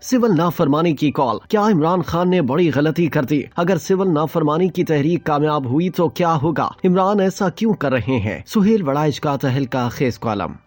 Civil नाफरमानी की call, क्या इमरान खान ने बड़ी गलती कर दी? अगर सिविल नाफरमानी की तहरीक कामयाब हुई तो क्या होगा? इमरान ऐसा क्यों कर रहे हैं? सुहेल वड़ाइच का तहलका खेज कॉलम।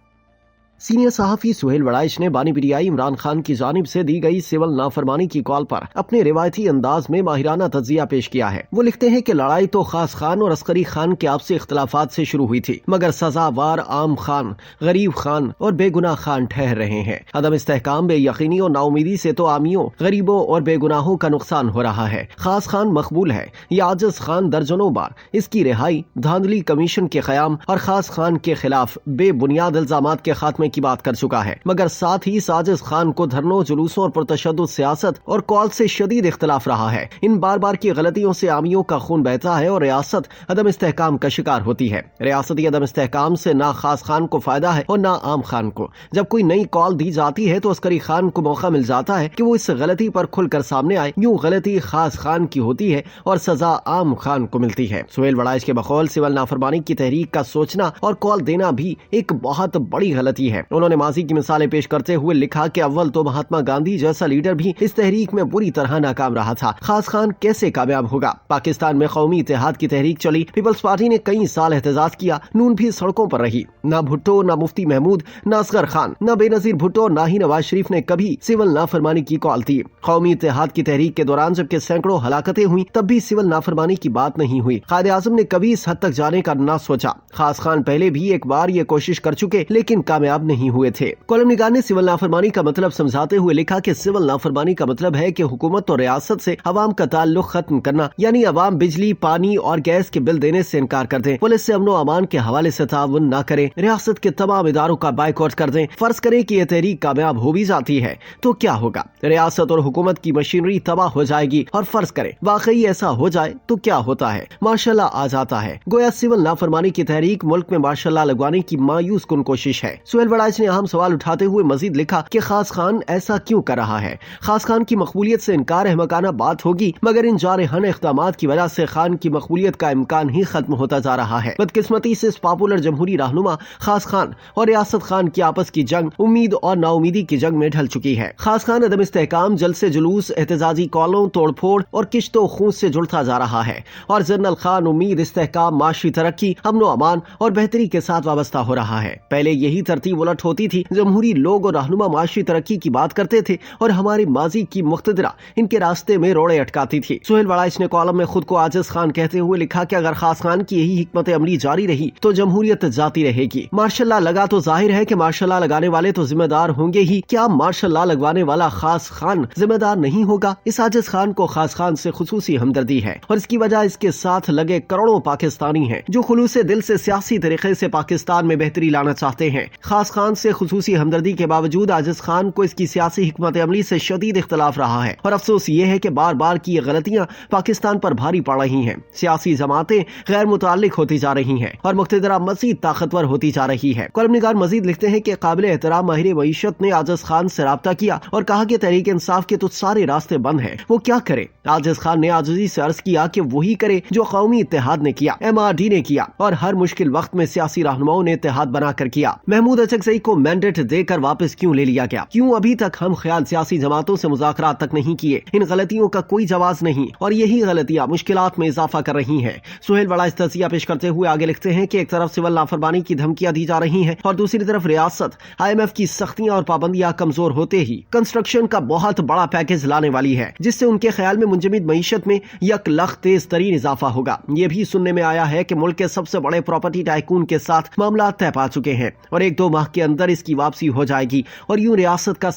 सीनियर सहाफी सुहेल वड़ाइच ने बानी पीटीआई इमरान खान की जानिब से दी गई सिविल नाफरमानी की कॉल पर अपने रिवायती अंदाज में माहिराना तज्जिया पेश किया है। वो लिखते हैं कि लड़ाई तो खास खान और अस्करी खान के आपसी इख्तलाफात से शुरू हुई थी, मगर सजावार आम खान, गरीब खान और बेगुनाह खान ठहर रहे हैं। अदम इस्तेहकाम, बेयकीनी और नाउमीदी से तो आमियों, गरीबों और बेगुनाहों का नुकसान हो रहा है। खास खान मकबूल है, या आजिज खान दर्जनों बार इसकी रिहाई, धांधली कमीशन के क़याम और खास खान के खिलाफ बेबुनियाद इल्जामात के खात्मे की बात कर चुका है, मगर साथ ही साजिद खान को धरनों, जुलूसों और पुरतशद्दुद सियासत और कॉल से शदीद इख्तलाफ रहा है। इन बार बार की गलतियों से आमियों का खून बहता है और रियासत अदम इस्तेहकाम का शिकार होती है। रियासती अदम इस्तेहकाम से ना खास खान को फायदा है और ना आम खान को। जब कोई नई कॉल दी जाती है तो अस्करी खान को मौका मिल जाता है कि वो इस गलती पर खुलकर सामने आए। यूं गलती खास खान की होती है और सजा आम खान को मिलती है। सुहेल वड़ाइच के बकौल सिविल नाफरमानी की तहरीक का सोचना और कॉल देना भी एक बहुत बड़ी गलती है। उन्होंने माजी की मिसालें पेश करते हुए लिखा कि अव्वल तो महात्मा गांधी जैसा लीडर भी इस तहरीक में बुरी तरह नाकाम रहा था। खास खान कैसे कामयाब होगा? पाकिस्तान में कौमी इत्तेहाद की तहरीक चली, पीपल्स पार्टी ने कई साल एहतजाज किया, नून भी सड़कों पर रही। ना भुट्टो, ना मुफ्ती महमूद, ना असगर खान, ना बेनजीर भुट्टो, ना ही नवाज शरीफ ने कभी सिविल नाफरमानी की कॉल दी। कौमी इत्तेहाद की तहरीक के दौरान जबकि सैकड़ों हलाकतें हुई, तब भी सिविल नाफरमानी की बात नहीं हुई। कायदे आज़म ने कभी इस हद तक जाने का ना सोचा। खास खान पहले भी एक बार ये कोशिश कर चुके, लेकिन कामयाब नहीं हुए थे। कॉलम निगार ने सिविल नाफरमानी का मतलब समझाते हुए लिखा कि सिविल नाफरमानी का मतलब है कि हुकूमत और रियासत से अवाम का ताल्लुक खत्म करना, यानी अवाम बिजली, पानी और गैस के बिल देने से इनकार कर दें, पुलिस से अमनो अमान के हवाले से ताउन न करें, रियासत के तमाम इदारों का बाइकआउट कर दें। फर्ज करें कि यह तहरीक कामयाब हो भी जाती है तो क्या होगा? रियासत और हुकूमत की मशीनरी तबाह हो जाएगी। और फर्ज करें वाकई ऐसा हो जाए तो क्या होता है? मार्शल आ जाता है। गोया सिविल नाफरमानी की तहरीक मुल्क में मार्शल लगवाने की मायूस कुन कोशिश है। सुहेल वड़ाइच ने अहम सवाल उठाते हुए मजीद लिखा कि खास खान ऐसा क्यों कर रहा है? खास खान की मकबूलियत से इनकार अहमकाना बात होगी, मगर इन जारहाना इक़दामात की वजह से खान की मकबूलियत का इम्कान ही खत्म होता जा रहा है। बदकिस्मती से इस पॉपुलर जमहूरी रहनुमा खास खान और रियासत खान की आपस की जंग उम्मीद और नाउमीदी की जंग में ढल चुकी है। खास खान अदम इस्तेहकाम, जलसे जुलूस, एहतजाजी कॉलों, तोड़फोड़ और किश्तों खून से जुड़ता जा रहा है और जनरल खान उम्मीद, इस्तेहकाम, माशी तरक्की, अमनो अमान और बेहतरी के साथ वाबस्ता हो रहा है। पहले यही तरतीब उलट होती थी। जमहूरी लोग और रहनुमा माशी तरक्की की बात करते थे और हमारी माजी की मुख्तदरा इनके रास्ते में रोड़े अटकाती थी। सुहेल वड़ाइच ने कॉलम में खुद को आजिज खान कहते हुए लिखा कि अगर खास खान की यही हिकमत अमली जारी रही तो जमहूरियत जाती रहेगी। मार्शल लॉ लगा तो जाहिर है कि मार्शल लॉ लगाने वाले तो जिम्मेदार होंगे ही, क्या मार्शल लॉ लगवाने वाला खास खान जिम्मेदार नहीं होगा? इस आजिज खान को खास खान से खुसूसी हमदर्दी है और इसकी वजह इसके साथ लगे करोड़ों पाकिस्तानी हैं जो खुलूसे दिल से सियासी तरीके से पाकिस्तान में बेहतरी लाना चाहते हैं। खास खान से खुसूसी हमदर्दी के बावजूद आजिज खान को इसकी सियासी हिकमत अमली से शदीद इख्तलाफ रहा है और अफसोस ये है कि बार बार की ये गलतियां पाकिस्तान पर भारी पड़ रही हैं। सियासी जमातें गैर मुताल्लिक होती जा रही हैं और मुख्तदरा मजीद ताकतवर होती जा रही है। कॉलम निगार मजीद लिखते हैं कि काबिल एहतराम माहिर मईशत ने आजिज खान से राब्ता किया और कहा कि तहरीक इंसाफ के तो सारे रास्ते बंद हैं, वो क्या करे? आजिज खान ने आजिजी से अर्ज किया कि वही करे जो कौमी इत्तेहाद ने किया, MRD ने किया और हर मुश्किल वक्त में सियासी रहनुमाओं ने इत्तेहाद बनाकर किया। महमूद अचकज़ई को मैंडेट देकर वापस क्यों ले लिया गया? क्यों अभी तक हम ख्याल सियासी जमातों से मुज़ाकरात तक नहीं किए? इन गलतियों का कोई जवाब नहीं और यही गलतियां मुश्किलात में इजाफा कर रही हैं। सुहेल वड़ाइच तज़किया पेश करते हुए आगे लिखते हैं कि एक तरफ सिविल नाफरमानी की धमकियां दी जा रही हैं और दूसरी तरफ रियासत IMF की सख्तियां और पाबंदियां कमजोर होते ही कंस्ट्रक्शन का बहुत बड़ा पैकेज लाने वाली है, जिससे उनके ख्याल में मुंजमद मईशत में यकलख तेज तरीन इजाफा होगा। ये भी सुनने में आया है कि मुल्क के सबसे बड़े प्रॉपर्टी टाइकून के साथ मामला तय पा चुके हैं और 1-2 माह के अंदर इसकी वापसी हो जाएगी और यूं रियासत का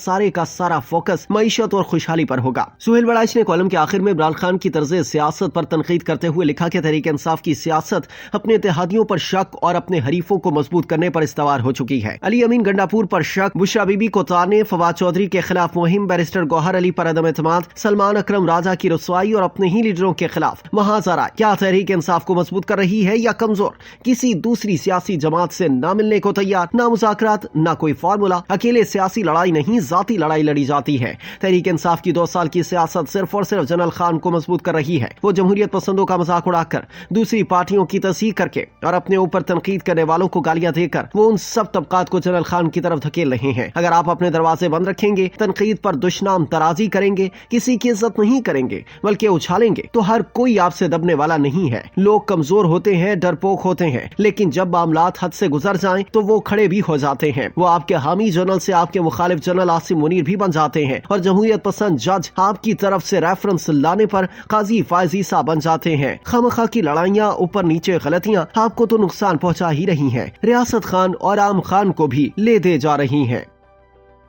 सारा फोकस मईशत और खुशहाली पर होगा। सुहेल वड़ाइच ने कॉलम के आखिर में इमरान खान की तर्ज सियासत पर तनकीद करते हुए लिखा कि तहरीक इंसाफ की सियासत अपने इत्तेहादियों पर शक और अपने हरीफों को मजबूत करने पर इस्तवार हो चुकी है। अली अमीन गंडापुर पर शक, बुशरा बीबी को ताने, फवाद चौधरी के खिलाफ मुहिम, बैरिस्टर गौहर अली पर अदम एतमाद, सलमान अकरम राजा की रुसवाई और अपने ही लीडरों के खिलाफ महाजरा क्या तहरीक इंसाफ को मजबूत कर रही है या कमजोर? किसी दूसरी सियासी जमात से ना मिलने को तैयार, ना मुज़ाकरात फितरत, न कोई फार्मूला। अकेले सियासी लड़ाई नहीं, जाती लड़ाई लड़ी जाती है। तहरीक इंसाफ की 2 साल की सियासत सिर्फ और सिर्फ जनरल खान को मजबूत कर रही है। वो जमहूरियत पसंदों का मजाक उड़ाकर, दूसरी पार्टियों की तस्दीक करके और अपने ऊपर तनकीद करने वालों को गालियां देकर वो उन सब तबकात को जनरल खान की तरफ धकेल रहे हैं। अगर आप अपने दरवाजे बंद रखेंगे, तनकीद पर दुश्मन तराजी करेंगे, किसी की इज्जत नहीं करेंगे बल्कि उछालेंगे, तो हर कोई आपसे दबने वाला नहीं है। लोग कमजोर होते हैं, डरपोक होते हैं, लेकिन जब मामलात हद से गुजर जाएं तो वो खड़े भी हो जाते हैं। वो आपके हामी जनरल से आपके मुखालिफ जनरल आसिम मुनीर भी बन जाते हैं और जमहूरियत पसंद जज आपकी तरफ से रेफरेंस लाने पर काजी फायज ईसा बन जाते हैं। खामखा की लड़ाइयाँ, ऊपर नीचे गलतियाँ आपको तो नुकसान पहुंचा ही रही हैं, रियासत खान और आम खान को भी ले दे जा रही हैं।